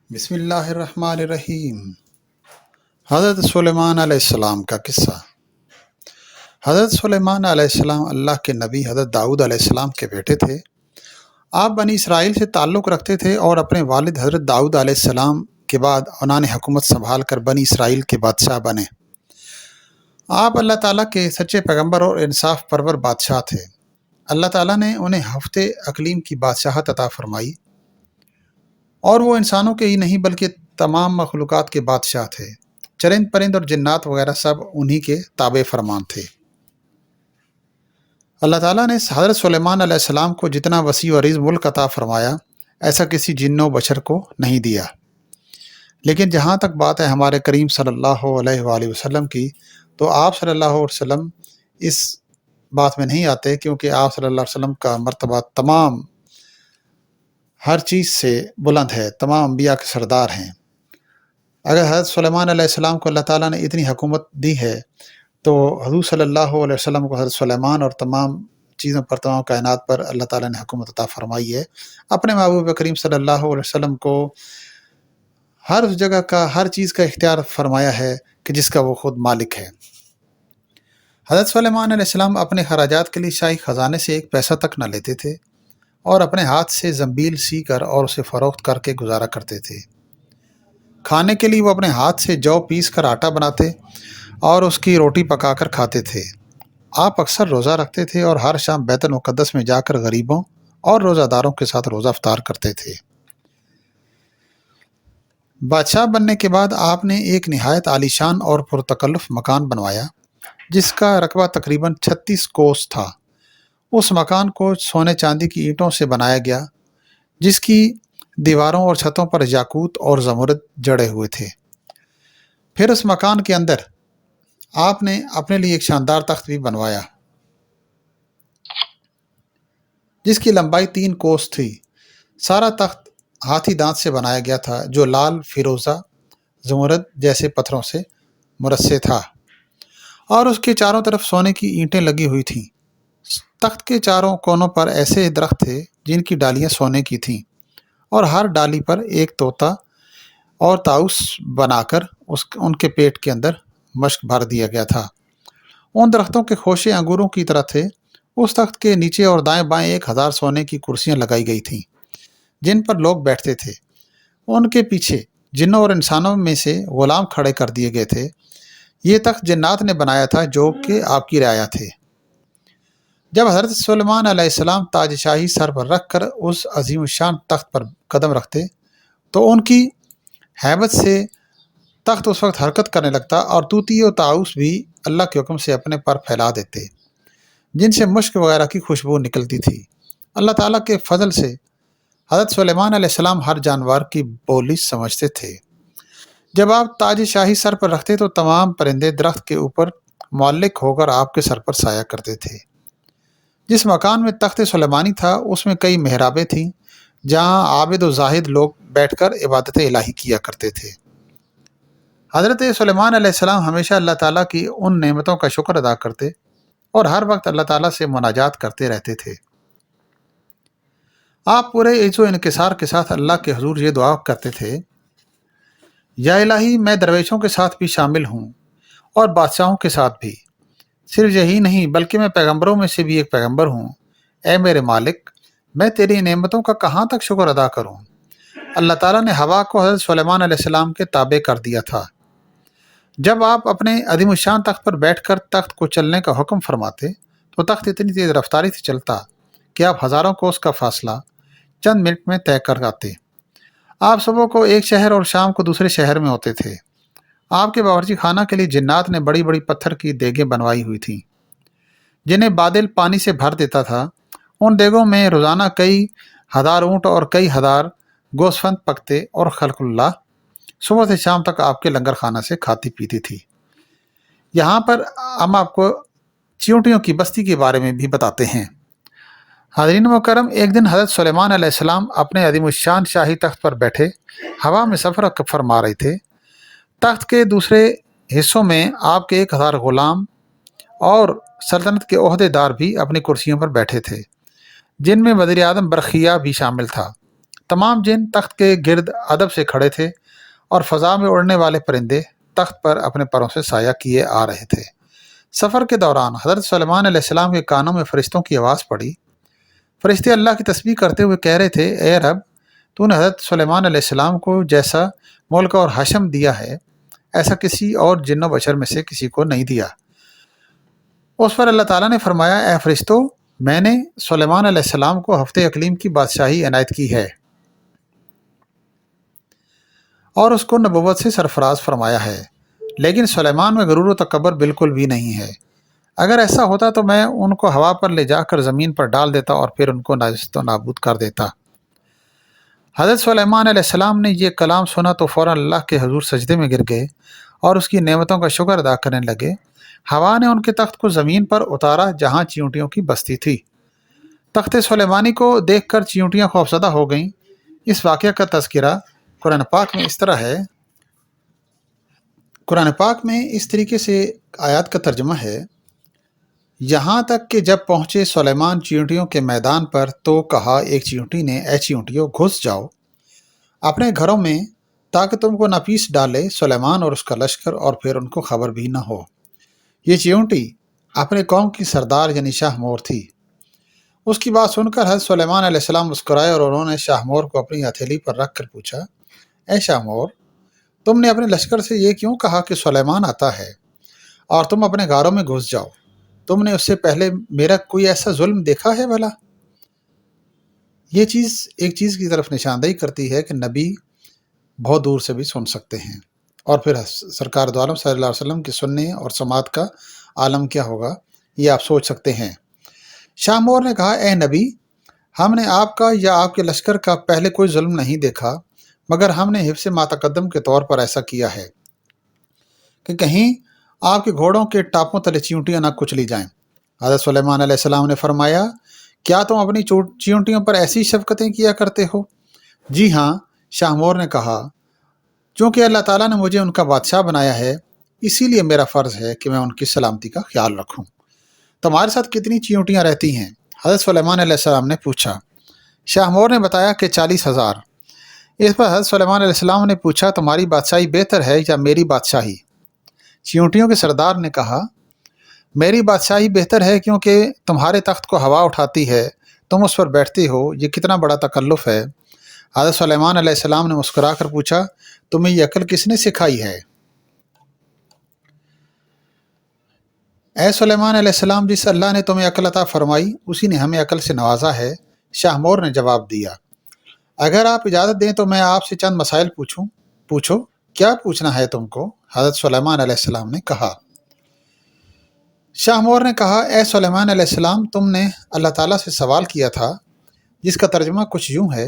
بسم اللہ الرحمن الرحیم۔ حضرت سلیمان علیہ السلام کا قصہ۔ حضرت سلیمان علیہ السلام اللہ کے نبی حضرت داؤد علیہ السلام کے بیٹے تھے۔ آپ بنی اسرائیل سے تعلق رکھتے تھے اور اپنے والد حضرت داؤد علیہ السلام کے بعد انہوں نے حکومت سنبھال کر بنی اسرائیل کے بادشاہ بنے۔ آپ اللہ تعالیٰ کے سچے پیغمبر اور انصاف پرور بادشاہ تھے۔ اللہ تعالیٰ نے انہیں ہفتے اقلیم کی بادشاہت عطا فرمائی اور وہ انسانوں کے ہی نہیں بلکہ تمام مخلوقات کے بادشاہ تھے۔ چرند پرند اور جنات وغیرہ سب انہی کے تابع فرمان تھے۔ اللہ تعالیٰ نے حضرت سلیمان علیہ السلام کو جتنا وسیع و عریض ملک عطا فرمایا ایسا کسی جن و بشر کو نہیں دیا۔ لیکن جہاں تک بات ہے ہمارے کریم صلی اللہ علیہ وآلہ وسلم کی، تو آپ صلی اللہ علیہ وسلم اس بات میں نہیں آتے، کیونکہ آپ صلی اللہ علیہ وسلم کا مرتبہ تمام ہر چیز سے بلند ہے، تمام انبیاء کے سردار ہیں۔ اگر حضرت سلیمان علیہ السلام کو اللہ تعالیٰ نے اتنی حکومت دی ہے تو حضور صلی اللہ علیہ وسلم کو حضرت سلیمان اور تمام چیزوں پر، تمام کائنات پر اللہ تعالیٰ نے حکومت عطا فرمائی ہے۔ اپنے محبوب کریم صلی اللہ علیہ وسلم کو ہر اس جگہ کا، ہر چیز کا اختیار فرمایا ہے کہ جس کا وہ خود مالک ہے۔ حضرت سلیمان علیہ السلام اپنے خراجات کے لیے شاہی خزانے سے ایک پیسہ تک نہ لیتے تھے اور اپنے ہاتھ سے زنبیل سی کر اور اسے فروخت کر کے گزارا کرتے تھے۔ کھانے کے لیے وہ اپنے ہاتھ سے جو پیس کر آٹا بناتے اور اس کی روٹی پکا کر کھاتے تھے۔ آپ اکثر روزہ رکھتے تھے اور ہر شام بیت المقدس میں جا کر غریبوں اور روزہ داروں کے ساتھ روزہ افطار کرتے تھے۔ بادشاہ بننے کے بعد آپ نے ایک نہایت عالیشان اور پرتکلف مکان بنوایا جس کا رقبہ تقریباً 36 کوس تھا۔ اس مکان کو سونے چاندی کی اینٹوں سے بنایا گیا جس کی دیواروں اور چھتوں پر یاقوت اور زمرد جڑے ہوئے تھے۔ پھر اس مکان کے اندر آپ نے اپنے لیے ایک شاندار تخت بھی بنوایا جس کی لمبائی 3 کوس تھی۔ سارا تخت ہاتھی دانت سے بنایا گیا تھا جو لال، فیروزہ، زمرد جیسے پتھروں سے مرصع تھا اور اس کے چاروں طرف سونے کی اینٹیں لگی ہوئی تھیں۔ تخت کے چاروں کونوں پر ایسے درخت تھے جن کی ڈالیاں سونے کی تھیں اور ہر ڈالی پر ایک طوطا اور طاؤس بنا کر ان کے پیٹ کے اندر مشک بھر دیا گیا تھا۔ ان درختوں کے خوشے انگوروں کی طرح تھے۔ اس تخت کے نیچے اور دائیں بائیں 1000 سونے کی کرسیاں لگائی گئی تھیں جن پر لوگ بیٹھتے تھے۔ ان کے پیچھے جنوں اور انسانوں میں سے غلام کھڑے کر دیے گئے تھے۔ یہ تخت جنات نے بنایا تھا جو کہ آپ کی رعایا تھے۔ جب حضرت سلیمان علیہ السلام تاج شاہی سر پر رکھ کر اس عظیم الشان تخت پر قدم رکھتے تو ان کی ہیبت سے تخت اس وقت حرکت کرنے لگتا اور طوطی و طاؤس بھی اللہ کے حکم سے اپنے پر پھیلا دیتے جن سے مشک وغیرہ کی خوشبو نکلتی تھی۔ اللہ تعالیٰ کے فضل سے حضرت سلیمان علیہ السلام ہر جانور کی بولی سمجھتے تھے۔ جب آپ تاج شاہی سر پر رکھتے تو تمام پرندے درخت کے اوپر معلق ہو کر آپ کے سر پر سایہ کرتے تھے۔ جس مکان میں تخت سلیمانی تھا اس میں کئی محرابیں تھیں جہاں عابد و زاہد لوگ بیٹھ کر عبادت الہی کیا کرتے تھے۔ حضرت سلیمان علیہ السلام ہمیشہ اللہ تعالیٰ کی ان نعمتوں کا شکر ادا کرتے اور ہر وقت اللہ تعالیٰ سے مناجات کرتے رہتے تھے۔ آپ پورے عز و انکسار کے ساتھ اللہ کے حضور یہ دعا کرتے تھے، یا الہی میں درویشوں کے ساتھ بھی شامل ہوں اور بادشاہوں کے ساتھ بھی، صرف یہی نہیں بلکہ میں پیغمبروں میں سے بھی ایک پیغمبر ہوں۔ اے میرے مالک، میں تیری نعمتوں کا کہاں تک شکر ادا کروں۔ اللہ تعالیٰ نے ہوا کو حضرت سلیمان علیہ السلام کے تابع کر دیا تھا۔ جب آپ اپنے عظیم الشان تخت پر بیٹھ کر تخت کو چلنے کا حکم فرماتے تو تخت اتنی تیز رفتاری سے چلتا کہ آپ ہزاروں کوس کا فاصلہ چند منٹ میں طے کر آتے۔ آپ صبح کو ایک شہر اور شام کو دوسرے شہر میں ہوتے تھے۔ آپ کے باورچی خانہ کے لیے جنات نے بڑی بڑی پتھر کی دیگیں بنوائی ہوئی تھیں جنہیں بادل پانی سے بھر دیتا تھا۔ ان دیگوں میں روزانہ کئی ہزار اونٹ اور کئی ہزار گوسفند پکتے اور خلق اللہ صبح سے شام تک آپ کے لنگر خانہ سے کھاتی پیتی تھی۔ یہاں پر ہم آپ کو چیونٹیوں کی بستی کے بارے میں بھی بتاتے ہیں۔ حاضرین مکرم، ایک دن حضرت سلیمان علیہ السلام اپنے عظیم الشان شاہی تخت پر بیٹھے ہوا میں سفر فرما رہے تھے۔ تخت کے دوسرے حصوں میں آپ کے 1000 غلام اور سلطنت کے عہدے دار بھی اپنی کرسیوں پر بیٹھے تھے جن میں وزیر اعظم برقیہ بھی شامل تھا۔ تمام جن تخت کے گرد ادب سے کھڑے تھے اور فضا میں اڑنے والے پرندے تخت پر اپنے پروں سے سایہ کیے آ رہے تھے۔ سفر کے دوران حضرت سلیمان علیہ السلام کے کانوں میں فرشتوں کی آواز پڑی۔ فرشتے اللہ کی تسبیح کرتے ہوئے کہہ رہے تھے، اے رب، تو نے حضرت سلیمان علیہ السلام کو جیسا ملک اور حشم دیا ہے، ایسا کسی اور جن و بشر میں سے کسی کو نہیں دیا۔ اس پر اللہ تعالیٰ نے فرمایا، اے فرشتوں، میں نے سلیمان علیہ السلام کو ہفتے اقلیم کی بادشاہی عنایت کی ہے اور اس کو نبوت سے سرفراز فرمایا ہے، لیکن سلیمان میں غرور و تکبر بالکل بھی نہیں ہے۔ اگر ایسا ہوتا تو میں ان کو ہوا پر لے جا کر زمین پر ڈال دیتا اور پھر ان کو ناجست و نابود کر دیتا۔ حضرت سلیمان علیہ السلام نے یہ کلام سنا تو فوراً اللہ کے حضور سجدے میں گر گئے اور اس کی نعمتوں کا شکر ادا کرنے لگے۔ ہوا نے ان کے تخت کو زمین پر اتارا جہاں چیونٹیوں کی بستی تھی۔ تخت سلیمانی کو دیکھ کر چیونٹیاں خوفزدہ ہو گئیں۔ اس واقعہ کا تذکرہ قرآن پاک میں اس طرح ہے۔ قرآن پاک میں اس طریقے سے آیات کا ترجمہ ہے، یہاں تک کہ جب پہنچے سلیمان چیونٹیوں کے میدان پر تو کہا ایک چیونٹی نے، اے چیونٹیوں، گھس جاؤ اپنے گھروں میں تاکہ تم کو نہ پیس ڈالے سلیمان اور اس کا لشکر اور پھر ان کو خبر بھی نہ ہو۔ یہ چیونٹی اپنے قوم کی سردار یعنی شاہ مور تھی۔ اس کی بات سن کر حضرت سلیمان علیہ السلام مسکرائے اور انہوں نے شاہ مور کو اپنی ہتھیلی پر رکھ کر پوچھا، اے شاہ مور، تم نے اپنے لشکر سے یہ کیوں کہا کہ سلیمان آتا ہے اور تم اپنے غاروں میں گھس جاؤ؟ تم نے اس سے پہلے میرا کوئی ایسا ظلم دیکھا ہے بھلا؟ یہ چیز ایک چیز کی طرف نشاندہی کرتی ہے کہ نبی بہت دور سے بھی سن سکتے ہیں، اور پھر سرکار دو عالم صلی اللہ علیہ وسلم کے سننے اور سماعت کا عالم کیا ہوگا یہ آپ سوچ سکتے ہیں۔ شاہ مور نے کہا، اے نبی، ہم نے آپ کا یا آپ کے لشکر کا پہلے کوئی ظلم نہیں دیکھا، مگر ہم نے حفظ ما تقدم کے طور پر ایسا کیا ہے کہ کہیں آپ کے گھوڑوں کے ٹاپوں تلے چیونٹیاں نہ کچلی جائیں۔ حضرت سلیمان علیہ السلام نے فرمایا، کیا تم اپنی چیونٹیوں پر ایسی شفقتیں کیا کرتے ہو؟ جی ہاں، شاہ مور نے کہا، چونکہ اللہ تعالیٰ نے مجھے ان کا بادشاہ بنایا ہے، اسی لیے میرا فرض ہے کہ میں ان کی سلامتی کا خیال رکھوں۔ تمہارے ساتھ کتنی چیونٹیاں رہتی ہیں؟ حضرت سلیمان علیہ السلام نے پوچھا۔ شاہ مور نے بتایا کہ 40,000۔ اس پر حضرت سلیمان علیہ السلام نے پوچھا، تمہاری بادشاہی بہتر ہے یا میری بادشاہی؟ چیونٹیوں کے سردار نے کہا، میری بادشاہی بہتر ہے، کیونکہ تمہارے تخت کو ہوا اٹھاتی ہے، تم اس پر بیٹھتے ہو، یہ کتنا بڑا تکلف ہے۔ حضرت سلیمان علیہ السلام نے مسکرا کر پوچھا، تمہیں یہ عقل کس نے سکھائی ہے؟ اے سلیمان علیہ السلام، جس اللہ نے تمہیں عقل عطا فرمائی اسی نے ہمیں عقل سے نوازا ہے۔ شاہ مور نے جواب دیا، اگر آپ اجازت دیں تو میں آپ سے چند مسائل پوچھوں؟ پوچھو، کیا پوچھنا ہے تم کو؟ حضرت سلیمان علیہ السلام نے کہا۔ شاہ مور نے کہا، اے سلیمان علیہ السلام، تم نے اللہ تعالیٰ سے سوال کیا تھا جس کا ترجمہ کچھ یوں ہے،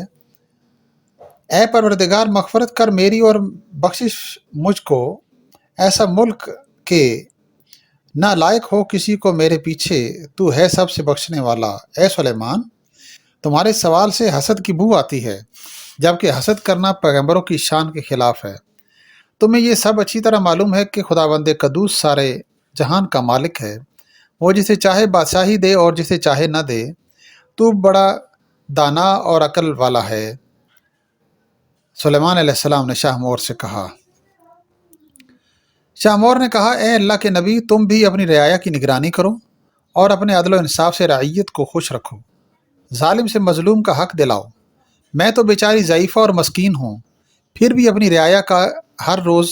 اے پروردگار، مغفرت کر میری اور بخشش مجھ کو ایسا ملک کہ نہ لائق ہو کسی کو میرے پیچھے، تو ہے سب سے بخشنے والا۔ اے سلیمان، تمہارے سوال سے حسد کی بو آتی ہے، جبکہ حسد کرنا پیغمبروں کی شان کے خلاف ہے۔ تمہیں یہ سب اچھی طرح معلوم ہے کہ خداوند قدوس سارے جہان کا مالک ہے، وہ جسے چاہے بادشاہی دے اور جسے چاہے نہ دے۔ تو بڑا دانا اور عقل والا ہے۔ سلیمان علیہ السلام نے شاہ مور سے کہا۔ شاہ مور نے کہا، اے اللہ کے نبی، تم بھی اپنی رعایا کی نگرانی کرو اور اپنے عدل و انصاف سے رعیت کو خوش رکھو، ظالم سے مظلوم کا حق دلاؤ۔ میں تو بیچاری ضعیفہ اور مسکین ہوں، پھر بھی اپنی رعایا کا ہر روز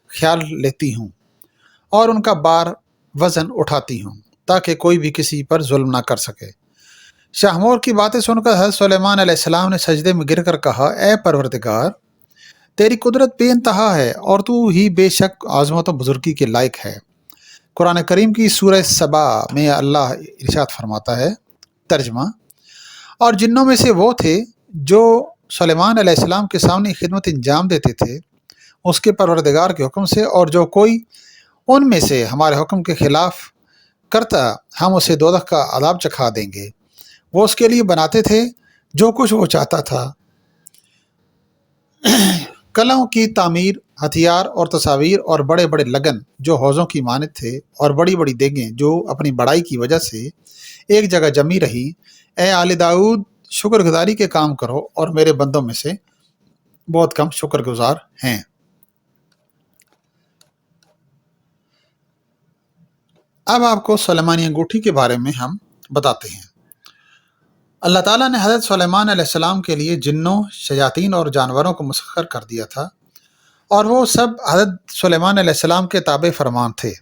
خیال لیتی ہوں اور ان کا بار وزن اٹھاتی ہوں تاکہ کوئی بھی کسی پر ظلم نہ کر سکے۔ شاہ مور کی باتیں سن کر حضرت سلیمان علیہ السلام نے سجدے میں گر کر کہا، اے پروردگار، تیری قدرت بے انتہا ہے اور تو ہی بے شک عظمت و بزرگی کے لائق ہے۔ قرآن کریم کی سورہ سبا میں اللہ ارشاد فرماتا ہے، ترجمہ، اور جنوں میں سے وہ تھے جو سلیمان علیہ السلام کے سامنے خدمت انجام دیتے تھے اس کے پروردگار کے حکم سے، اور جو کوئی ان میں سے ہمارے حکم کے خلاف کرتا ہم اسے دوزخ کا عذاب چکھا دیں گے۔ وہ اس کے لیے بناتے تھے جو کچھ وہ چاہتا تھا، کلوں کی تعمیر، ہتھیار اور تصاویر، اور بڑے بڑے لگن جو حوضوں کی مانند تھے، اور بڑی بڑی دیگیں جو اپنی بڑائی کی وجہ سے ایک جگہ جمی رہی۔ اے آل داؤد، شکر گزاری کے کام کرو اور میرے بندوں میں سے بہت کم شکر گزار ہیں۔ اب آپ کو سلیمانی انگوٹھی کے بارے میں ہم بتاتے ہیں۔ اللہ تعالیٰ نے حضرت سلیمان علیہ السلام کے لیے جنوں، شیاطین اور جانوروں کو مسخر کر دیا تھا، اور وہ سب حضرت سلیمان علیہ السلام کے تابع فرمان تھے۔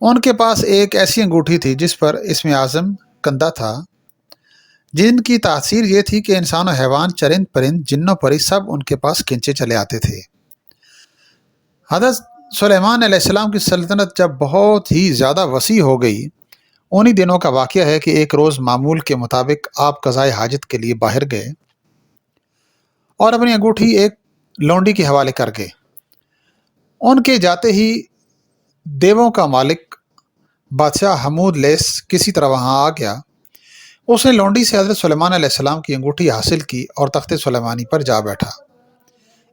ان کے پاس ایک ایسی انگوٹھی تھی جس پر اسم اعظم کندہ تھا، جن کی تاثیر یہ تھی کہ انسان و حیوان، چرند پرند، جن و پری سب ان کے پاس کھنچے چلے آتے تھے۔ حضرت سلیمان علیہ السلام کی سلطنت جب بہت ہی زیادہ وسیع ہو گئی، انہی دنوں کا واقعہ ہے کہ ایک روز معمول کے مطابق آپ قضائے حاجت کے لیے باہر گئے اور اپنی انگوٹھی ایک لونڈی کے حوالے کر گئے۔ ان کے جاتے ہی دیووں کا مالک بادشاہ حمود لیس کسی طرح وہاں آ گیا۔ اس نے لونڈی سے حضرت سلیمان علیہ السلام کی انگوٹھی حاصل کی اور تخت سلیمانی پر جا بیٹھا۔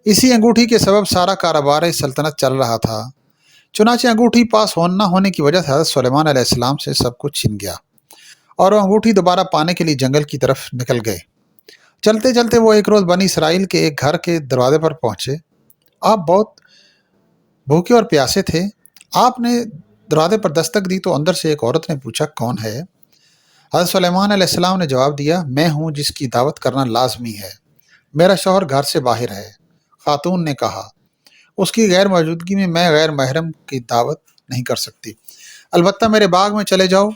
اسی انگوٹھی کے سبب سارا کاروبار سلطنت چل رہا تھا۔ چنانچہ انگوٹھی پاس نہ ہونے کی وجہ سے حضرت سلیمان علیہ السلام سے سب کچھ چھن گیا اور وہ انگوٹھی دوبارہ پانے کے لیے جنگل کی طرف نکل گئے۔ چلتے چلتے وہ ایک روز بنی اسرائیل کے ایک گھر کے دروازے پر پہنچے۔ آپ بہت بھوکے اور پیاسے تھے۔ آپ نے دروازے پر دستک دی تو اندر سے ایک عورت نے پوچھا، کون ہے؟ حضرت سلیمان علیہ السلام نے جواب دیا، میں ہوں جس کی دعوت کرنا لازمی ہے، میرا شوہر گھر سے باہر ہے۔ خاتون نے کہا، اس کی غیر موجودگی میں میں غیر محرم کی دعوت نہیں کر سکتی، البتہ میرے باغ میں چلے جاؤ،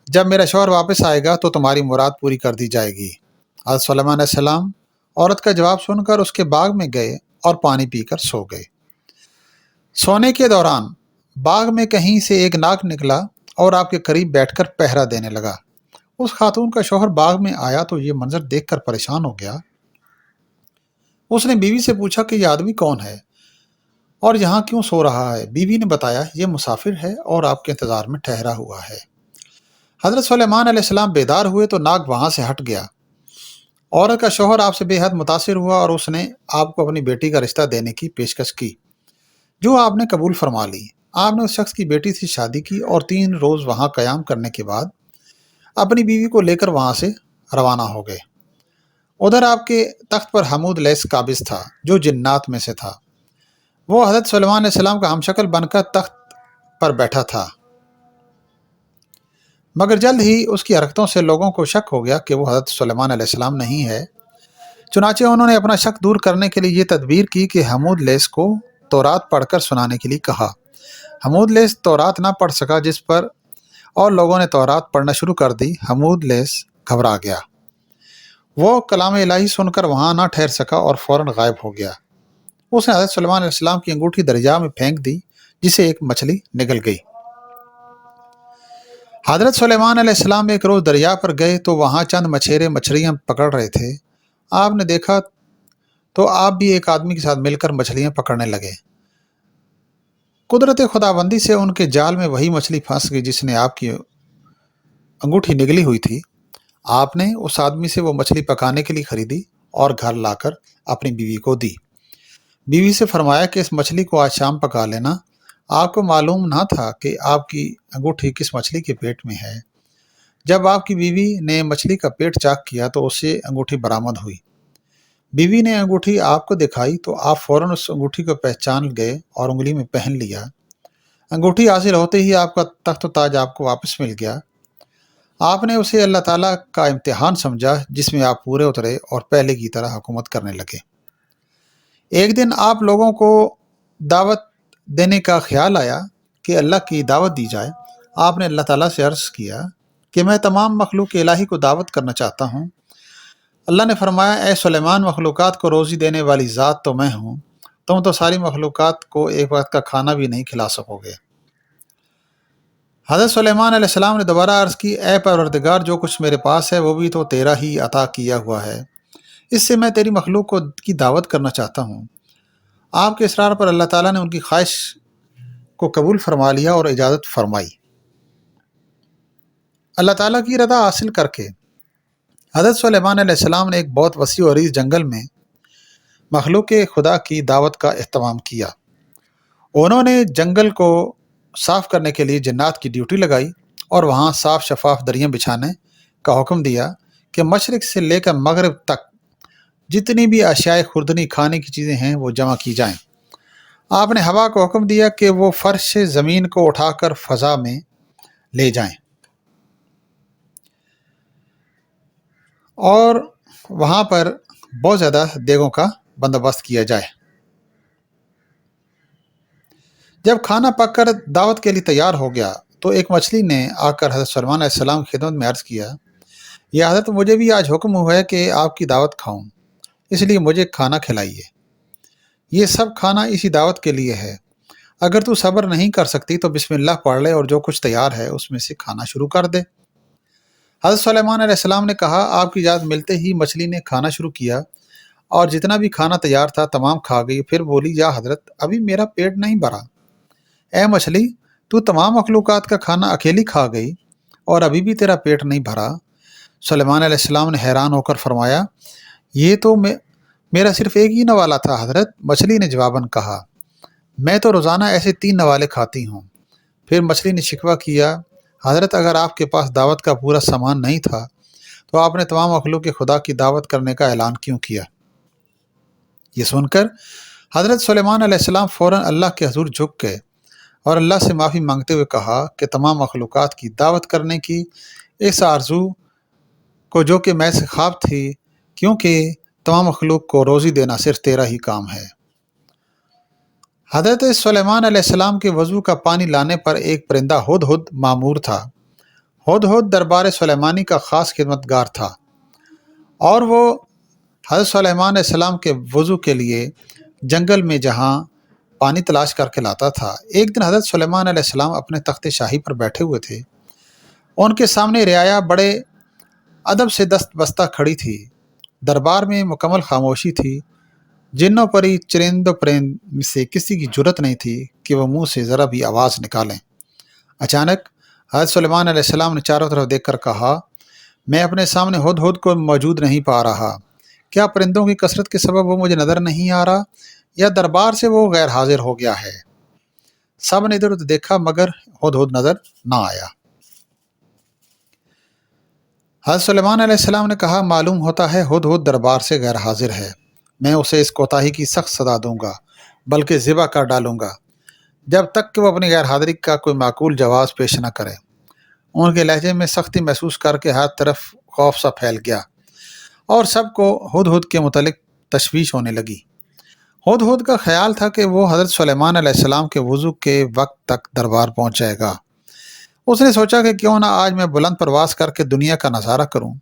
جب میرا شوہر واپس آئے گا تو تمہاری مراد پوری کر دی جائے گی۔ حضرت سلیمان علیہ السلام عورت کا جواب سن کر اس کے باغ میں گئے اور پانی پی کر سو گئے۔ سونے کے دوران باغ میں کہیں سے ایک ناگ نکلا اور آپ کے قریب بیٹھ کر پہرا دینے لگا۔ اس خاتون کا شوہر باغ میں آیا تو یہ منظر دیکھ کر پریشان ہو گیا۔ اس نے بیوی سے پوچھا کہ یہ آدمی کون ہے اور یہاں کیوں سو رہا ہے؟ بیوی نے بتایا، یہ مسافر ہے اور آپ کے انتظار میں ٹھہرا ہوا ہے۔ حضرت سلیمان علیہ السلام بیدار ہوئے تو ناگ وہاں سے ہٹ گیا۔ عورت کا شوہر آپ سے بے حد متاثر ہوا اور اس نے آپ کو اپنی بیٹی کا رشتہ دینے کی پیشکش کی، جو آپ نے قبول فرما لی۔ آپ نے اس شخص کی بیٹی سے شادی کی اور 3 روز وہاں قیام کرنے کے بعد اپنی بیوی کو لے کر وہاں سے روانہ ہو گئے۔ ادھر آپ کے تخت پر حمود لیس قابض تھا، جو جنات میں سے تھا۔ وہ حضرت سلیمان علیہ السلام کا ہم شکل بن کر تخت پر بیٹھا تھا، مگر جلد ہی اس کی حرکتوں سے لوگوں کو شک ہو گیا کہ وہ حضرت سلیمان علیہ السلام نہیں ہے۔ چنانچہ انہوں نے اپنا شک دور کرنے کے لیے یہ تدبیر کی کہ حمود لیس کو تورات پڑھ کر سنانے کے لیے کہا۔ حمود لیس تورات نہ پڑھ سکا، جس پر اور لوگوں نے تورات پڑھنا شروع کر دی۔ حمود لیس گھبرا گیا، وہ کلام الہی سن کر وہاں نہ ٹھہر سکا اور فوراً غائب ہو گیا۔ اس نے حضرت سلیمان علیہ السلام کی انگوٹھی دریا میں پھینک دی، جسے ایک مچھلی نگل گئی۔ حضرت سلیمان علیہ السلام ایک روز دریا پر گئے تو وہاں چند مچھیرے مچھلیاں پکڑ رہے تھے۔ آپ نے دیکھا تو آپ بھی ایک آدمی کے ساتھ مل کر مچھلیاں پکڑنے لگے۔ قدرت خداوندی سے ان کے جال میں وہی مچھلی پھنس گئی جس نے آپ کی انگوٹھی نگلی ہوئی تھی۔ آپ نے اس آدمی سے وہ مچھلی پکانے کے لیے خریدی اور گھر لا کر اپنی بیوی کو دی۔ بیوی سے فرمایا کہ اس مچھلی کو آج شام پکا لینا۔ آپ کو معلوم نہ تھا کہ آپ کی انگوٹھی کس مچھلی کے پیٹ میں ہے۔ جب آپ کی بیوی نے مچھلی کا پیٹ چاک کیا تو اس سے انگوٹھی برآمد ہوئی۔ بیوی نے انگوٹھی آپ کو دکھائی تو آپ فوراً اس انگوٹھی کو پہچان گئے اور انگلی میں پہن لیا۔ انگوٹھی حاصل ہوتے ہی آپ کا تخت و تاج آپ کو واپس مل گیا۔ آپ نے اسے اللہ تعالیٰ کا امتحان سمجھا، جس میں آپ پورے اترے اور پہلے کی طرح حکومت کرنے لگے۔ ایک دن آپ لوگوں کو دعوت دینے کا خیال آیا کہ اللہ کی دعوت دی جائے۔ آپ نے اللہ تعالیٰ سے عرض کیا کہ میں تمام مخلوق الہی کو دعوت کرنا چاہتا ہوں۔ اللہ نے فرمایا، اے سلیمان، مخلوقات کو روزی دینے والی ذات تو میں ہوں، تم تو ساری مخلوقات کو ایک وقت کا کھانا بھی نہیں کھلا سکو گے۔ حضرت سلیمان علیہ السلام نے دوبارہ عرض کی، اے پروردگار، جو کچھ میرے پاس ہے وہ بھی تو تیرا ہی عطا کیا ہوا ہے، اس سے میں تیری مخلوق کی دعوت کرنا چاہتا ہوں۔ آپ کے اصرار پر اللہ تعالیٰ نے ان کی خواہش کو قبول فرما لیا اور اجازت فرمائی۔ اللہ تعالیٰ کی رضا حاصل کر کے حضرت سلیمان علیہ السلام نے ایک بہت وسیع و عریض جنگل میں مخلوق خدا کی دعوت کا اہتمام کیا۔ انہوں نے جنگل کو صاف کرنے کے لیے جنات کی ڈیوٹی لگائی اور وہاں صاف شفاف دریاں بچھانے کا حکم دیا کہ مشرق سے لے کر مغرب تک جتنی بھی اشیاء خوردنی کھانے کی چیزیں ہیں وہ جمع کی جائیں۔ آپ نے ہوا کو حکم دیا کہ وہ فرش سے زمین کو اٹھا کر فضا میں لے جائیں اور وہاں پر بہت زیادہ دیگوں کا بندوبست کیا جائے۔ جب کھانا پک کر دعوت کے لیے تیار ہو گیا تو ایک مچھلی نے آ کر حضرت سلیمان علیہ السلام کی خدمت میں عرض کیا، یا حضرت مجھے بھی آج حکم ہوا ہے کہ آپ کی دعوت کھاؤں، اس لیے مجھے کھانا کھلائیے۔ یہ سب کھانا اسی دعوت کے لیے ہے، اگر تو صبر نہیں کر سکتی تو بسم اللہ پڑھ لے اور جو کچھ تیار ہے اس میں سے کھانا شروع کر دے۔ حضرت سلیمان علیہ السلام نے کہا، آپ کی اجازت ملتے ہی مچھلی نے کھانا شروع کیا اور جتنا بھی کھانا تیار تھا تمام کھا گئی۔ پھر بولی، یا حضرت ابھی میرا پیٹ نہیں بھرا۔ اے مچھلی، تو تمام مخلوقات کا کھانا اکیلی کھا گئی اور ابھی بھی تیرا پیٹ نہیں بھرا؟ سلیمان علیہ السلام نے حیران ہو کر فرمایا، یہ تو میرا صرف ایک ہی نوالا تھا حضرت۔ مچھلی نے جواباً کہا، میں تو روزانہ ایسے 3 نوالے کھاتی ہوں۔ پھر مچھلی نے شکوہ کیا، حضرت اگر آپ کے پاس دعوت کا پورا سامان نہیں تھا تو آپ نے تمام مخلوق کے خدا کی دعوت کرنے کا اعلان کیوں کیا؟ یہ سن کر حضرت سلیمان علیہ السلام فوراً اللہ کے حضور جھک گئے اور اللہ سے معافی مانگتے ہوئے کہا کہ تمام مخلوقات کی دعوت کرنے کی اس آرزو کو جو کہ میں سے خواب تھی، کیونکہ تمام مخلوق کو روزی دینا صرف تیرا ہی کام ہے۔ حضرت سلیمان علیہ السلام کے وضو کا پانی لانے پر ایک پرندہ ہدہد مامور تھا۔ ہدہد دربار سلیمانی کا خاص خدمتگار تھا اور وہ حضرت سلیمان علیہ السلام کے وضو کے لیے جنگل میں جہاں پانی تلاش کر کے لاتا تھا۔ ایک دن حضرت سلیمان علیہ السلام اپنے تخت شاہی پر بیٹھے ہوئے تھے، ان کے سامنے رعایا بڑے ادب سے دست بستہ کھڑی تھی۔ دربار میں مکمل خاموشی تھی، جنوں پری چرند و پرند سے کسی کی جرت نہیں تھی کہ وہ منہ سے ذرا بھی آواز نکالیں۔ اچانک حضرت سلیمان علیہ السلام نے چاروں طرف دیکھ کر کہا، میں اپنے سامنے ہدہد کو موجود نہیں پا رہا۔ کیا پرندوں کی کثرت کے سبب وہ مجھے نظر نہیں آ رہا، یا دربار سے وہ غیر حاضر ہو گیا ہے؟ سب نے ادھر ادھر دیکھا مگر ہدہد نظر نہ آیا۔ حضرت سلیمان علیہ السلام نے کہا، معلوم ہوتا ہے ہدہد دربار سے غیر حاضر ہے۔ میں اسے اس کوتاہی کی سخت سزا دوں گا، بلکہ ذبح کر ڈالوں گا، جب تک کہ وہ اپنی غیر حاضری کا کوئی معقول جواز پیش نہ کرے۔ ان کے لہجے میں سختی محسوس کر کے ہر طرف خوف سا پھیل گیا اور سب کو ہدہد کے متعلق تشویش ہونے لگی۔ ہدہد کا خیال تھا کہ وہ حضرت سلیمان علیہ السلام کے وضو کے وقت تک دربار پہنچ جائے گا۔ اس نے سوچا کہ کیوں نہ آج میں بلند پرواز کر کے دنیا کا نظارہ کروں۔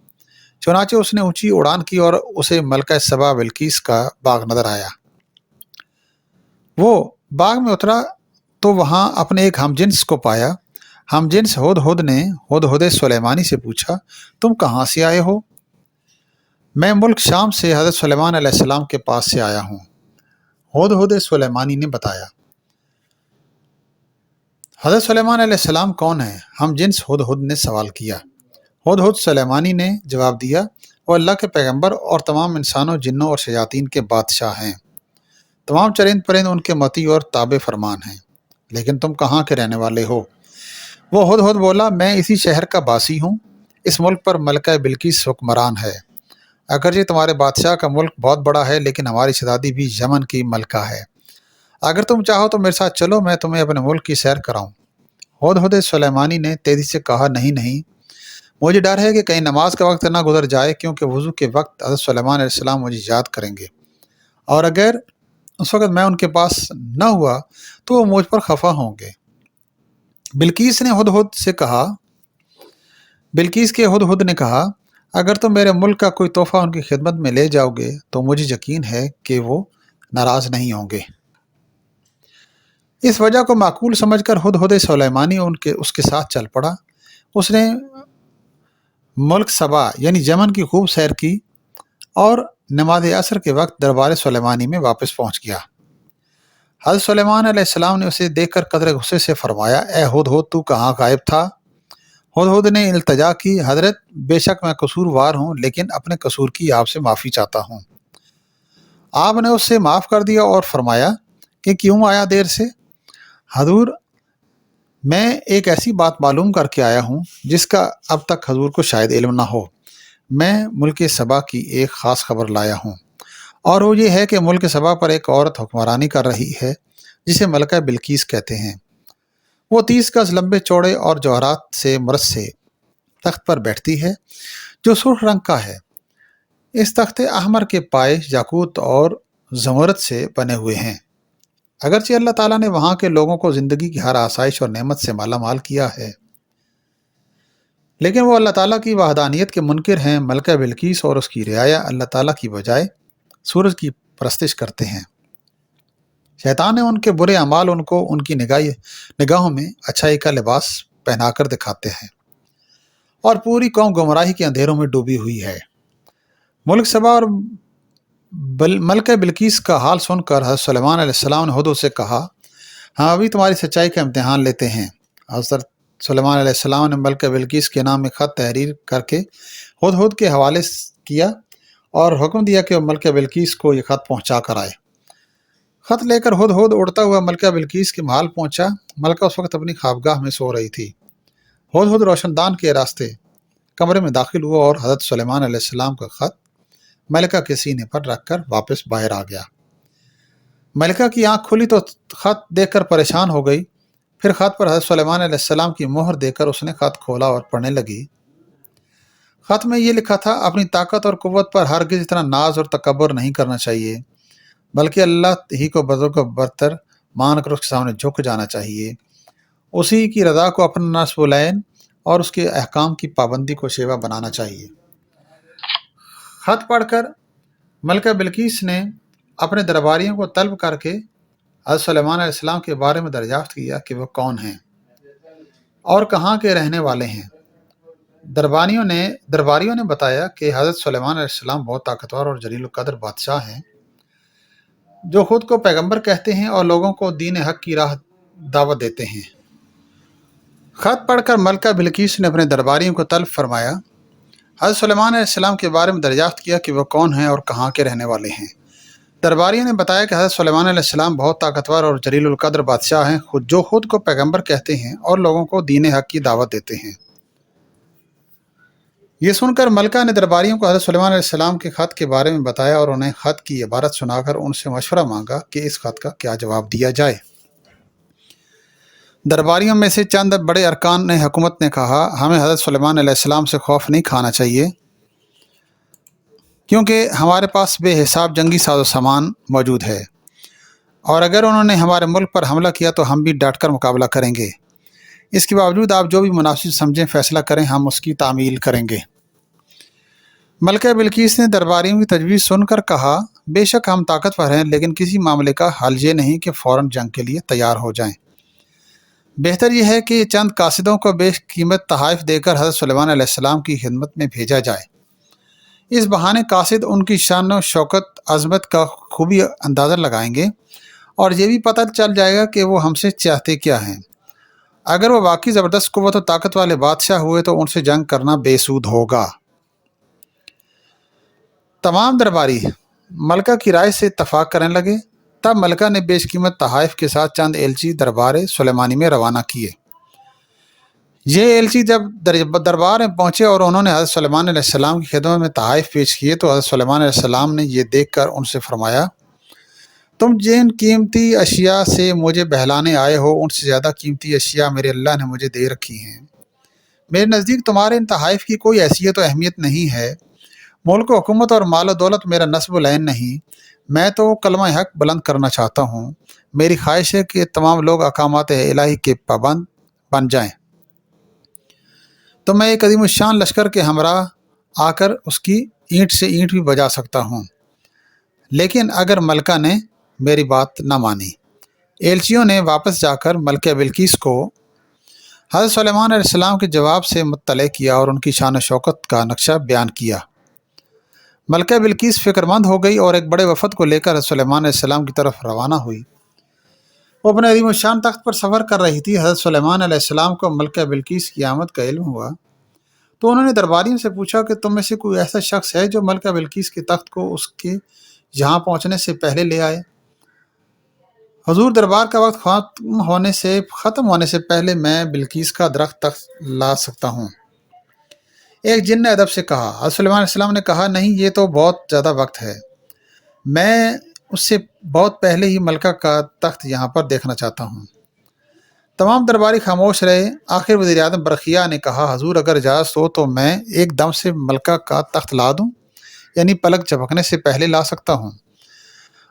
چنانچہ اس نے اونچی اڑان کی اور اسے ملکہ سبا بلقیس کا باغ نظر آیا۔ وہ باغ میں اترا تو وہاں اپنے ایک ہم جنس کو پایا۔ ہم جنس ہدہد نے ہدہد سلیمانی سے پوچھا، تم کہاں سے آئے ہو؟ میں ملک شام سے حضرت سلیمان علیہ السلام کے پاس سے آیا ہوں، ہدہد سلیمانی نے بتایا۔ حضرت سلیمان علیہ السلام کون ہیں؟ ہم جنس ہدہد نے سوال کیا۔ ہدہد سلیمانی نے جواب دیا، وہ اللہ کے پیغمبر اور تمام انسانوں، جنوں اور شیاطین کے بادشاہ ہیں۔ تمام چرند پرند ان کے مطیع اور تابع فرمان ہیں۔ لیکن تم کہاں کے رہنے والے ہو؟ وہ ہدہد بولا، میں اسی شہر کا باسی ہوں۔ اس ملک پر ملکہ بلقیس حکمران ہے۔ اگرچہ تمہارے بادشاہ کا ملک بہت بڑا ہے، لیکن ہماری شہزادی بھی یمن کی ملکہ ہے۔ اگر تم چاہو تو میرے ساتھ چلو، میں تمہیں اپنے ملک کی سیر کراؤں۔ ہدہد سلیمانی نے تیزی سے کہا، نہیں، مجھے ڈر ہے کہ کہیں نماز کا وقت نہ گزر جائے، کیونکہ وضو کے وقت حضرت سلیمان علیہ السلام مجھے یاد کریں گے، اور اگر اس وقت میں ان کے پاس نہ ہوا تو وہ مجھ پر خفا ہوں گے۔ بلقیس کے ہدہد نے کہا، اگر تم میرے ملک کا کوئی تحفہ ان کی خدمت میں لے جاؤ گے تو مجھے یقین ہے کہ وہ ناراض نہیں ہوں گے۔ اس وجہ کو معقول سمجھ کر ہدہد سلیمانی اس کے ساتھ چل پڑا۔ اس نے ملک سبا یعنی یمن کی خوب سیر کی اور نماز عصر کے وقت دربار سلیمانی میں واپس پہنچ گیا۔ حضرت سلیمان علیہ السلام نے اسے دیکھ کر قدرے غصے سے فرمایا، اے ہدہد، تو کہاں غائب تھا؟ ہدہد نے التجا کی، حضرت بے شک میں قصوروار ہوں، لیکن اپنے قصور کی آپ سے معافی چاہتا ہوں۔ آپ نے اس سے معاف کر دیا اور فرمایا کہ کیوں آیا دیر سے؟ حضور، میں ایک ایسی بات معلوم کر کے آیا ہوں جس کا اب تک حضور کو شاید علم نہ ہو۔ میں ملک سبا کی ایک خاص خبر لایا ہوں، اور وہ یہ ہے کہ ملک سبا پر ایک عورت حکمرانی کر رہی ہے جسے ملکہ بلقیس کہتے ہیں۔ وہ 30 گز لمبے چوڑے اور جوہرات سے مرصع تخت پر بیٹھتی ہے جو سرخ رنگ کا ہے۔ اس تخت احمر کے پائے یاقوت اور زمرد سے بنے ہوئے ہیں۔ اگرچہ اللہ تعالیٰ نے وہاں کے لوگوں کو زندگی کی ہر آسائش اور نعمت سے مالا مال کیا ہے، لیکن وہ اللہ تعالیٰ کی وحدانیت کے منکر ہیں۔ ملکہ بلقیس اور اس کی رعایا اللہ تعالیٰ کی بجائے سورج کی پرستش کرتے ہیں۔ شیطان نے ان کے برے اعمال ان کو ان کی نگاہوں میں اچھائی کا لباس پہنا کر دکھاتے ہیں، اور پوری قوم گمراہی کے اندھیروں میں ڈوبی ہوئی ہے۔ ملک سبا اور ملکہ بلقیس کا حال سن کر حضرت سلیمان علیہ السلام نے ہدہد سے کہا، ہم ابھی تمہاری سچائی کا امتحان لیتے ہیں۔ حضرت سلیمان علیہ السلام نے ملکہ بلقیس کے نام میں خط تحریر کر کے ہدہد کے حوالے کیا اور حکم دیا کہ وہ ملکہ بلقیس کو یہ خط پہنچا کر آئے۔ خط لے کر ہدہد اڑتا ہوا ملکہ بلقیس کے محل پہنچا۔ ملکہ اس وقت اپنی خوابگاہ میں سو رہی تھی۔ ہدہد روشن دان کے راستے کمرے میں داخل ہوا اور حضرت سلیمان علیہ السلام کا خط ملکہ کے سینے پر رکھ کر واپس باہر آ گیا۔ ملکہ کی آنکھ کھلی تو خط دیکھ کر پریشان ہو گئی۔ پھر خط پر حضرت سلیمان علیہ السلام کی مہر دے کر اس نے خط کھولا اور پڑھنے لگی۔ خط میں یہ لکھا تھا، اپنی طاقت اور قوت پر ہرگز اتنا ناز اور تکبر نہیں کرنا چاہیے، بلکہ اللہ ہی کو بزرگ و برتر مان کر اس کے سامنے جھک جانا چاہیے۔ اسی کی رضا کو اپنا نصب العین اور اس کے احکام کی پابندی کو شیوا بنانا چاہیے۔ خط پڑھ کر ملکہ بلقیس نے اپنے درباریوں کو طلب کر کے حضرت سلیمان علیہ السلام کے بارے میں دریافت کیا کہ وہ کون ہیں اور کہاں کے رہنے والے ہیں۔ درباریوں نے بتایا کہ حضرت سلیمان علیہ السلام بہت طاقتور اور جلیل القدر بادشاہ ہیں، جو خود کو پیغمبر کہتے ہیں اور لوگوں کو دین حق کی راہ دعوت دیتے ہیں۔ خط پڑھ کر ملکہ بلقیس نے اپنے درباریوں کو طلب فرمایا، حضرت سلیمان علیہ السلام کے بارے میں دریافت کیا کہ وہ کون ہیں اور کہاں کے رہنے والے ہیں۔ درباریوں نے بتایا کہ حضرت سلیمان علیہ السلام بہت طاقتور اور جلیل القدر بادشاہ ہیں، جو خود کو پیغمبر کہتے ہیں اور لوگوں کو دین حق کی دعوت دیتے ہیں۔ یہ سن کر ملکہ نے درباریوں کو حضرت سلیمان علیہ السلام کے خط کے بارے میں بتایا اور انہیں خط کی عبارت سنا کر ان سے مشورہ مانگا کہ اس خط کا کیا جواب دیا جائے۔ درباریوں میں سے چند بڑے ارکان حکومت نے کہا، ہمیں حضرت سلیمان علیہ السلام سے خوف نہیں کھانا چاہیے، کیونکہ ہمارے پاس بے حساب جنگی ساز و سامان موجود ہے، اور اگر انہوں نے ہمارے ملک پر حملہ کیا تو ہم بھی ڈٹ کر مقابلہ کریں گے۔ اس کے باوجود آپ جو بھی مناسب سمجھیں فیصلہ کریں، ہم اس کی تعمیل کریں گے۔ ملکہ بلقیس نے درباریوں کی تجویز سن کر کہا، بے شک ہم طاقتور ہیں، لیکن کسی معاملے کا حل یہ نہیں کہ فوراً جنگ کے لیے تیار ہو جائیں۔ بہتر یہ ہے کہ چند قاصدوں کو بے قیمت تحائف دے کر حضرت سلیمان علیہ السلام کی خدمت میں بھیجا جائے۔ اس بہانے قاصد ان کی شان و شوکت عظمت کا خوبی اندازہ لگائیں گے اور یہ بھی پتہ چل جائے گا کہ وہ ہم سے چاہتے کیا ہیں۔ اگر وہ واقعی زبردست قوت و طاقت والے بادشاہ ہوئے تو ان سے جنگ کرنا بے سود ہوگا۔ تمام درباری ملکہ کی رائے سے اتفاق کرنے لگے۔ تب ملکہ نے بیش قیمت تحائف کے ساتھ چند ایلچی دربار سلیمانی میں روانہ کیے۔ یہ ایلچی جب دربار میں پہنچے اور انہوں نے حضرت سلیمان علیہ السلام کی خدمت میں تحائف پیش کیے تو حضرت سلیمان علیہ السلام نے یہ دیکھ کر ان سے فرمایا، تم جن قیمتی اشیاء سے مجھے بہلانے آئے ہو، ان سے زیادہ قیمتی اشیاء میرے اللہ نے مجھے دے رکھی ہیں۔ میرے نزدیک تمہارے ان تحائف کی کوئی حیثیت و اہمیت نہیں ہے۔ ملک و حکومت اور مال و دولت میرا نصب العین نہیں، میں تو کلمہ حق بلند کرنا چاہتا ہوں۔ میری خواہش ہے کہ تمام لوگ احکامات الہی کے پابند بن جائیں، تو میں ایک عظیم الشان لشکر کے ہمراہ آ کر اس کی اینٹ سے اینٹ بھی بجا سکتا ہوں۔ لیکن اگر ملکہ نے میری بات نہ مانی۔ ایلچیوں نے واپس جا کر ملکہ بلقیس کو حضرت سلیمان علیہ السلام کے جواب سے مطلع کیا اور ان کی شان و شوکت کا نقشہ بیان کیا۔ ملکہ بلقیس فکر مند ہو گئی اور ایک بڑے وفد کو لے کر حضرت سلیمان علیہ السلام کی طرف روانہ ہوئی۔ وہ اپنے عظیم الشان تخت پر سفر کر رہی تھی۔ حضرت سلیمان علیہ السلام کو ملکہ بلقیس کی آمد کا علم ہوا تو انہوں نے درباریوں سے پوچھا کہ تم میں سے کوئی ایسا شخص ہے جو ملکہ بلقیس کے تخت کو اس کے یہاں پہنچنے سے پہلے لے آئے؟ حضور، دربار کا وقت ختم ہونے سے پہلے میں بلقیس کا درخت تخت لا سکتا ہوں۔ ایک جن نے ادب سے کہا۔ حضرت سلیمان علیہ السلام نے کہا، نہیں، یہ تو بہت زیادہ وقت ہے، میں اس سے بہت پہلے ہی ملکہ کا تخت یہاں پر دیکھنا چاہتا ہوں۔ تمام درباری خاموش رہے۔ آخر وزیر اعظم برقیہ نے کہا، حضور اگر اجازت ہو تو میں ایک دم سے ملکہ کا تخت لا دوں، یعنی پلک جھپکنے سے پہلے لا سکتا ہوں۔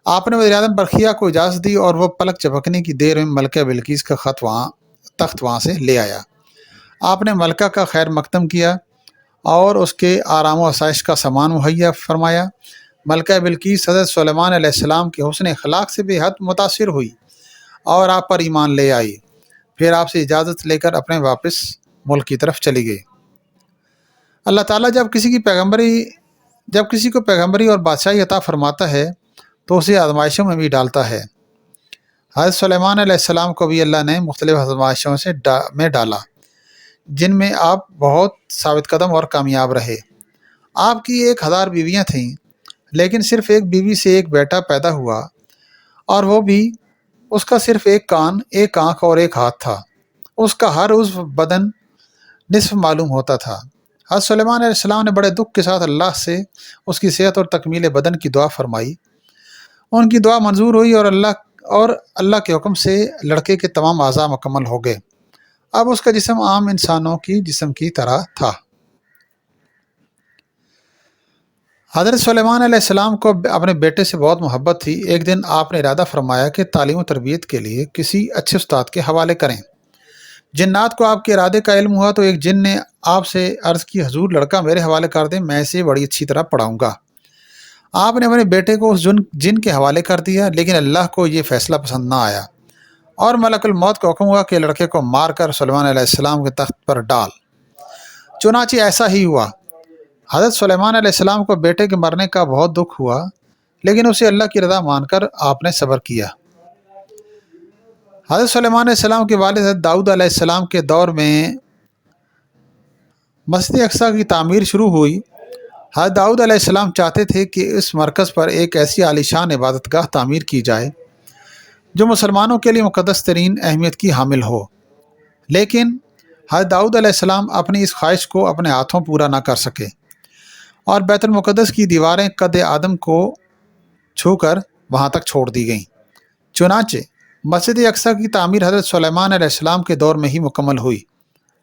آپ نے وزیر اعظم برقیہ کو اجازت دی اور وہ پلک جھپکنے کی دیر میں ملکہ بلقیس کا تخت وہاں سے لے آیا۔ آپ نے ملکہ کا خیر مقدم کیا اور اس کے آرام و آسائش کا سامان مہیا فرمایا۔ ملکہ بلقیس حضرت سلیمان علیہ السلام کے حسن اخلاق سے بے حد متاثر ہوئی اور آپ پر ایمان لے آئی۔ پھر آپ سے اجازت لے کر اپنے واپس ملک کی طرف چلی گئی۔ اللہ تعالیٰ جب کسی کو پیغمبری اور بادشاہی عطا فرماتا ہے تو اسے آزمائشوں میں بھی ڈالتا ہے۔ حضرت سلیمان علیہ السلام کو بھی اللہ نے مختلف آزمائشوں میں ڈالا، جن میں آپ بہت ثابت قدم اور کامیاب رہے۔ آپ کی 1000 بیویاں تھیں، لیکن صرف ایک بیوی سے ایک بیٹا پیدا ہوا، اور وہ بھی اس کا صرف ایک کان، ایک آنکھ اور ایک ہاتھ تھا۔ اس کا ہر عضو بدن نصف معلوم ہوتا تھا۔ حضرت سلیمان علیہ السلام نے بڑے دکھ کے ساتھ اللہ سے اس کی صحت اور تکمیل بدن کی دعا فرمائی۔ ان کی دعا منظور ہوئی اور اللہ کے حکم سے لڑکے کے تمام اعضاء مکمل ہو گئے۔ اب اس کا جسم عام انسانوں کی جسم کی طرح تھا۔ حضرت سلیمان علیہ السلام کو اپنے بیٹے سے بہت محبت تھی۔ ایک دن آپ نے ارادہ فرمایا کہ تعلیم و تربیت کے لیے کسی اچھے استاد کے حوالے کریں۔ جنات کو آپ کے ارادے کا علم ہوا تو ایک جن نے آپ سے عرض کی، حضور لڑکا میرے حوالے کر دیں، میں اسے بڑی اچھی طرح پڑھاؤں گا۔ آپ نے اپنے بیٹے کو اس جن کے حوالے کر دیا، لیکن اللہ کو یہ فیصلہ پسند نہ آیا اور ملک الموت کا حکم ہوا کہ لڑکے کو مار کر سلیمان علیہ السلام کے تخت پر ڈال۔ چنانچہ ایسا ہی ہوا۔ حضرت سلیمان علیہ السلام کو بیٹے کے مرنے کا بہت دکھ ہوا، لیکن اسے اللہ کی رضا مان کر آپ نے صبر کیا۔ حضرت سلیمان علیہ السلام کے والد حضرت داؤد علیہ السلام کے دور میں مسجد اقصی کی تعمیر شروع ہوئی۔ حضرت داؤد علیہ السلام چاہتے تھے کہ اس مرکز پر ایک ایسی عالیشان عبادت گاہ تعمیر کی جائے جو مسلمانوں کے لیے مقدس ترین اہمیت کی حامل ہو، لیکن حضرت داؤد علیہ السلام اپنی اس خواہش کو اپنے ہاتھوں پورا نہ کر سکے اور بیت المقدس کی دیواریں قد آدم کو چھو کر وہاں تک چھوڑ دی گئیں۔ چنانچہ مسجد اقصی کی تعمیر حضرت سلیمان علیہ السلام کے دور میں ہی مکمل ہوئی۔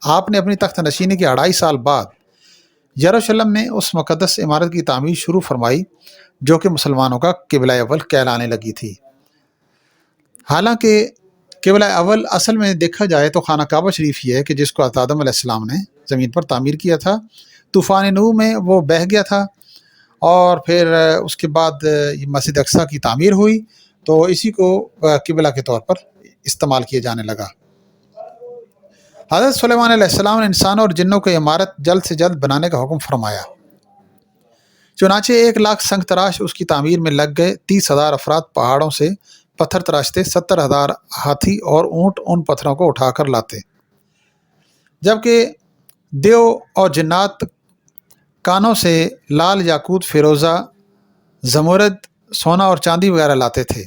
آپ نے اپنی تخت نشینی کے 2.5 سال بعد یروشلم میں اس مقدس عمارت کی تعمیر شروع فرمائی جو کہ مسلمانوں کا قبلہ اول کہلانے لگی تھی۔ حالانکہ قبلہ اول اصل میں دیکھا جائے تو خانہ کعبہ شریف ہی ہے کہ جس کو حضرت آدم علیہ السلام نے زمین پر تعمیر کیا تھا۔ طوفان نوح میں وہ بہہ گیا تھا اور پھر اس کے بعد مسجد اقصی کی تعمیر ہوئی تو اسی کو قبلہ کے طور پر استعمال کیا جانے لگا۔ حضرت سلیمان علیہ السلام نے انسانوں اور جنوں کو عمارت جلد سے جلد بنانے کا حکم فرمایا۔ چنانچہ 1 لاکھ سنگ تراش اس کی تعمیر میں لگ گئے۔ 30,000 افراد پہاڑوں سے پتھر تراشتے، 70,000 ہاتھی اور اونٹ ان پتھروں کو اٹھا کر لاتے، جبکہ دیو اور جنات کانوں سے لال یاقوت، فیروزہ، زمرد، سونا اور چاندی وغیرہ لاتے تھے۔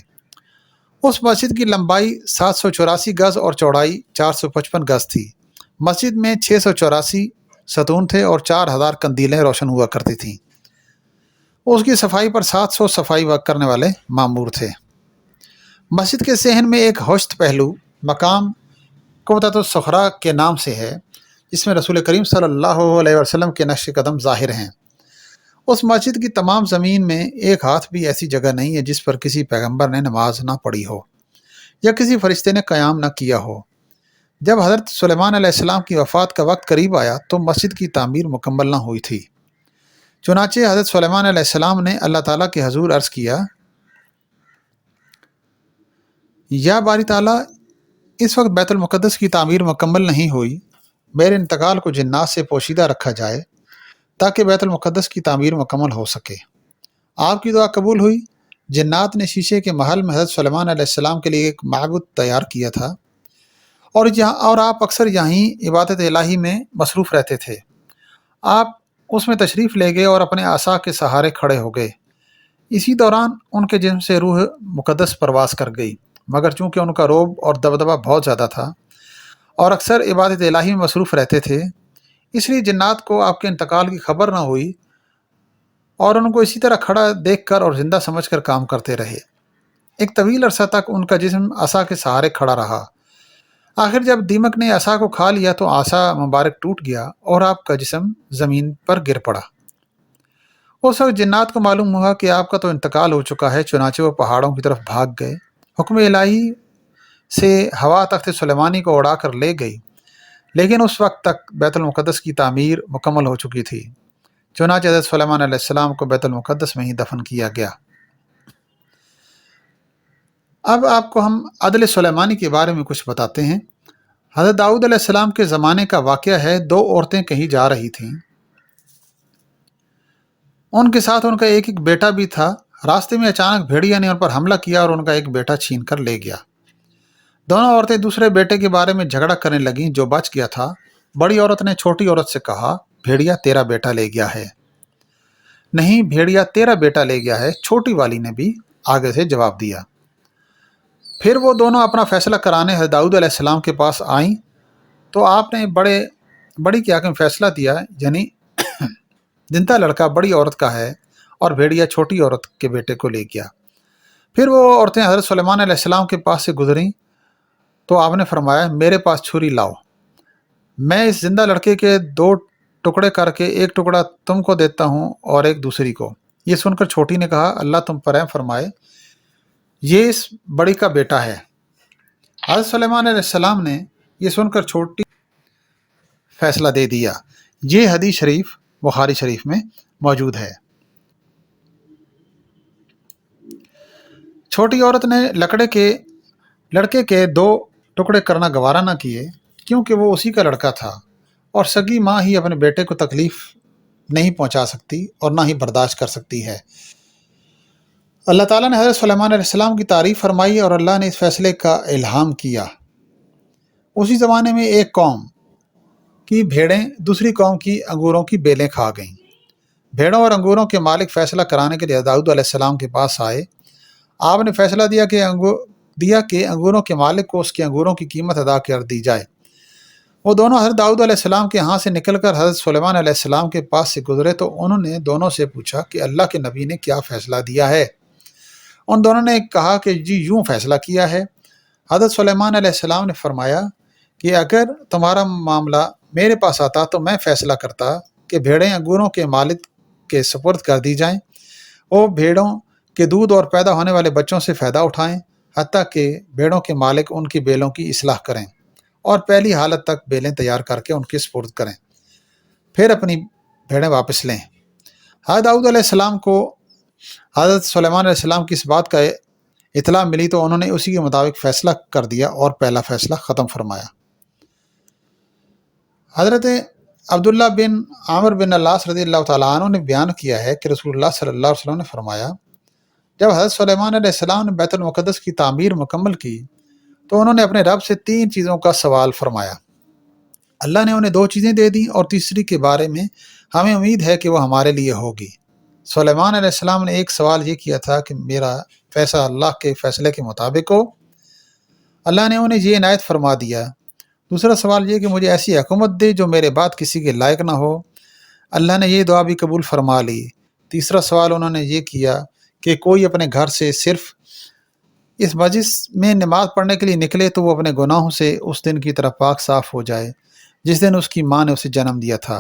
اس مسجد کی لمبائی 784 گز اور چوڑائی 455 گز تھی۔ مسجد میں 684 ستون تھے اور 4000 قندیلیں روشن ہوا کرتی تھیں۔ اس کی صفائی پر 700 صفائی کرنے والے مامور تھے۔ مسجد کے صحن میں ایک ہوشت پہلو مقام قبۃ الصخرہ کے نام سے ہے، جس میں رسول کریم صلی اللہ علیہ وسلم کے نقش قدم ظاہر ہیں۔ اس مسجد کی تمام زمین میں 1 ہاتھ بھی ایسی جگہ نہیں ہے جس پر کسی پیغمبر نے نماز نہ پڑھی ہو یا کسی فرشتے نے قیام نہ کیا ہو۔ جب حضرت سلیمان علیہ السلام کی وفات کا وقت قریب آیا تو مسجد کی تعمیر مکمل نہ ہوئی تھی۔ چنانچہ حضرت سلیمان علیہ السلام نے اللہ تعالیٰ کے حضور عرض کیا، یا باری تعالیٰ، اس وقت بیت المقدس کی تعمیر مکمل نہیں ہوئی، میرے انتقال کو جنات سے پوشیدہ رکھا جائے تاکہ بیت المقدس کی تعمیر مکمل ہو سکے۔ آپ کی دعا قبول ہوئی۔ جنات نے شیشے کے محل میں حضرت سلیمان علیہ السلام کے لیے ایک معبد تیار کیا تھا اور آپ اکثر یہیں عبادت الہی میں مصروف رہتے تھے۔ آپ اس میں تشریف لے گئے اور اپنے عصا کے سہارے کھڑے ہو گئے۔ اسی دوران ان کے جسم سے روح مقدس پرواز کر گئی، مگر چونکہ ان کا رعب اور دبدبہ بہت زیادہ تھا اور اکثر عبادت الہی میں مصروف رہتے تھے، اس لیے جنات کو آپ کے انتقال کی خبر نہ ہوئی اور ان کو اسی طرح کھڑا دیکھ کر اور زندہ سمجھ کر کام کرتے رہے۔ ایک طویل عرصہ تک ان کا جسم عصا کے سہارے کھڑا رہا۔ آخر جب دیمک نے عصا کو کھا لیا تو عصا مبارک ٹوٹ گیا اور آپ کا جسم زمین پر گر پڑا۔ اس وقت جنات کو معلوم ہوا کہ آپ کا تو انتقال ہو چکا ہے، چنانچہ وہ پہاڑوں کی طرف بھاگ گئے۔ حکم الہی سے ہوا تخت سلیمانی کو اڑا کر لے گئی، لیکن اس وقت تک بیت المقدس کی تعمیر مکمل ہو چکی تھی، چنانچہ حضرت سلیمان علیہ السلام کو بیت المقدس میں ہی دفن کیا گیا۔ اب آپ کو ہم عدل سلیمانی کے بارے میں کچھ بتاتے ہیں۔ حضرت داؤد علیہ السلام کے زمانے کا واقعہ ہے۔ 2 عورتیں کہیں جا رہی تھیں، ان کے ساتھ ان کا ایک بیٹا بھی تھا۔ راستے میں اچانک بھیڑیا نے ان پر حملہ کیا اور ان کا ایک بیٹا چھین کر لے گیا۔ دونوں عورتیں دوسرے بیٹے کے بارے میں جھگڑا کرنے لگیں جو بچ گیا تھا۔ بڑی عورت نے چھوٹی عورت سے کہا، بھیڑیا تیرا بیٹا لے گیا ہے۔ نہیں، بھیڑیا تیرا بیٹا لے گیا ہے، چھوٹی والی نے بھی آگے سے جواب دیا۔ پھر وہ دونوں اپنا فیصلہ کرانے حضرت داؤد علیہ السلام کے پاس آئیں تو آپ نے بڑی کے حق میں فیصلہ دیا، یعنی جنتا لڑکا بڑی عورت کا ہے اور بھیڑیا چھوٹی عورت کے بیٹے کو لے گیا۔ پھر وہ عورتیں حضرت سلیمان علیہ السلام کے پاس سے گزریں تو آپ نے فرمایا، میرے پاس چھری لاؤ، میں اس زندہ لڑکے کے 2 ٹکڑے کر کے ایک ٹکڑا تم کو دیتا ہوں اور ایک دوسری کو۔ یہ سن کر چھوٹی نے کہا، اللہ تم پر رحم فرمائے، یہ اس بڑی کا بیٹا ہے۔ حضرت سلیمان علیہ السلام نے یہ سن کر چھوٹی فیصلہ دے دیا۔ یہ حدیث شریف بخاری شریف میں موجود ہے۔ چھوٹی عورت نے لڑکے کے 2 ٹکڑے کرنا گوارا نہ کیے، کیونکہ وہ اسی کا لڑکا تھا اور سگی ماں ہی اپنے بیٹے کو تکلیف نہیں پہنچا سکتی اور نہ ہی برداشت کر سکتی ہے۔ اللہ تعالیٰ نے حضرت سلیمان علیہ السلام کی تعریف فرمائی اور اللہ نے اس فیصلے کا الہام کیا۔ اسی زمانے میں ایک قوم کی بھیڑیں دوسری قوم کی انگوروں کی بیلیں کھا گئیں۔ بھیڑوں اور انگوروں کے مالک فیصلہ کرانے کے لیے داؤد علیہ السلام کے پاس آئے۔ آپ نے فیصلہ دیا کہ انگوروں کے مالک کو اس کے انگوروں کی قیمت ادا کر دی جائے۔ وہ دونوں حضرت داؤد علیہ السلام کے ہاں سے نکل کر حضرت سلیمان علیہ السلام کے پاس سے گزرے تو انہوں نے دونوں سے پوچھا کہ اللہ کے نبی نے کیا فیصلہ دیا ہے؟ ان دونوں نے کہا کہ جی یوں فیصلہ کیا ہے۔ حضرت سلیمان علیہ السلام نے فرمایا کہ اگر تمہارا معاملہ میرے پاس آتا تو میں فیصلہ کرتا کہ بھیڑیں انگوروں کے مالک کے سپرد کر دی جائیں، وہ بھیڑوں کے دودھ اور پیدا ہونے والے بچوں سے فائدہ اٹھائیں، حتیٰ کہ بھیڑوں کے مالک ان کی بیلوں کی اصلاح کریں اور پہلی حالت تک بیلیں تیار کر کے ان کے سپرد کریں، پھر اپنی بھیڑیں واپس لیں۔ حضرت داؤد علیہ السلام کو حضرت سلیمان علیہ السلام کی اس بات کا اطلاع ملی تو انہوں نے اسی کے مطابق فیصلہ کر دیا اور پہلا فیصلہ ختم فرمایا۔ حضرت عبداللہ بن عامر بن العاص رضی اللہ تعالیٰ عنہ نے بیان کیا ہے کہ رسول اللہ صلی اللہ علیہ وسلم نے فرمایا، جب حضرت سلیمان علیہ السلام نے بیت المقدس کی تعمیر مکمل کی تو انہوں نے اپنے رب سے 3 چیزوں کا سوال فرمایا۔ اللہ نے انہیں 2 چیزیں دے دیں اور تیسری کے بارے میں ہمیں امید ہے کہ وہ ہمارے لیے ہوگی۔ سلیمان علیہ السلام نے ایک سوال یہ کیا تھا کہ میرا فیصلہ اللہ کے فیصلے کے مطابق ہو۔ اللہ نے انہیں یہ عنایت فرما دیا۔ دوسرا سوال یہ کہ مجھے ایسی حکومت دے جو میرے بعد کسی کے لائق نہ ہو۔ اللہ نے یہ دعا بھی قبول فرما لی۔ تیسرا سوال انہوں نے یہ کیا کہ کوئی اپنے گھر سے صرف اس مجلس میں نماز پڑھنے کے لیے نکلے تو وہ اپنے گناہوں سے اس دن کی طرف پاک صاف ہو جائے جس دن اس کی ماں نے اسے جنم دیا تھا۔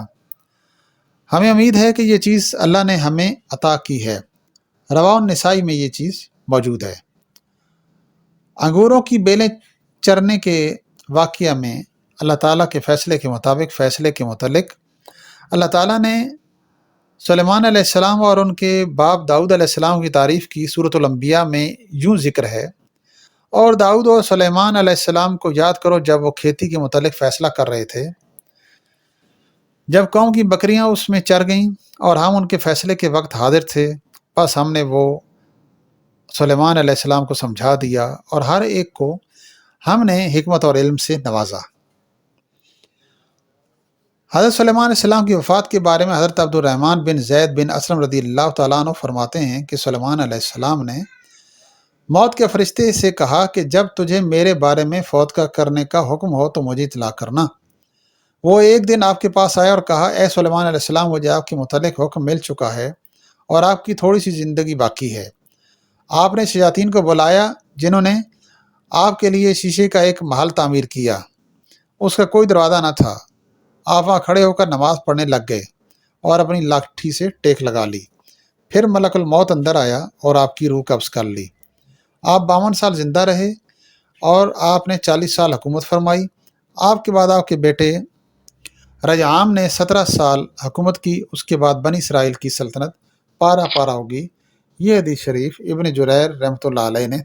ہمیں امید ہے کہ یہ چیز اللہ نے ہمیں عطا کی ہے۔ رواہ النسائی میں یہ چیز موجود ہے۔ انگوروں کی بیلیں چرنے کے واقعہ میں اللہ تعالیٰ کے فیصلے کے متعلق اللہ تعالیٰ نے سلیمان علیہ السلام اور ان کے باپ داؤد علیہ السلام کی تعریف کی سورۃ الانبیاء میں یوں ذکر ہے، اور داؤد اور سلیمان علیہ السلام کو یاد کرو جب وہ کھیتی کے متعلق فیصلہ کر رہے تھے، جب قوم کی بکریاں اس میں چر گئیں اور ہم ان کے فیصلے کے وقت حاضر تھے، بس ہم نے وہ سلیمان علیہ السلام کو سمجھا دیا اور ہر ایک کو ہم نے حکمت اور علم سے نوازا۔ حضرت سلیمان علیہ السلام کی وفات کے بارے میں حضرت عبد الرحمن بن زید بن اسلم رضی اللہ تعالیٰ عنہ فرماتے ہیں کہ سلیمان علیہ السلام نے موت کے فرشتے سے کہا کہ جب تجھے میرے بارے میں فوت کرنے کا حکم ہو تو مجھے اطلاع کرنا۔ وہ ایک دن آپ کے پاس آیا اور کہا، اے سلیمان علیہ السلام، مجھے آپ کے متعلق حکم مل چکا ہے اور آپ کی تھوڑی سی زندگی باقی ہے۔ آپ نے شیاطین کو بلایا جنہوں نے آپ کے لیے شیشے کا ایک محل تعمیر کیا، اس کا کوئی دروازہ نہ تھا۔ آپ وہاں کھڑے ہو کر نماز پڑھنے لگ گئے اور اپنی لاٹھی سے ٹیک لگا لی۔ پھر ملک الموت اندر آیا اور آپ کی روح قبض کر لی۔ آپ 52 سال زندہ رہے اور آپ نے 40 سال حکومت فرمائی۔ آپ کے بعد آپ کے بیٹے رجعام نے 17 سال حکومت کی۔ اس کے بعد بنی اسرائیل کی سلطنت پارا پارا ہوگی۔ یہ حدیث شریف ابن جریر رحمۃ اللہ علیہ نے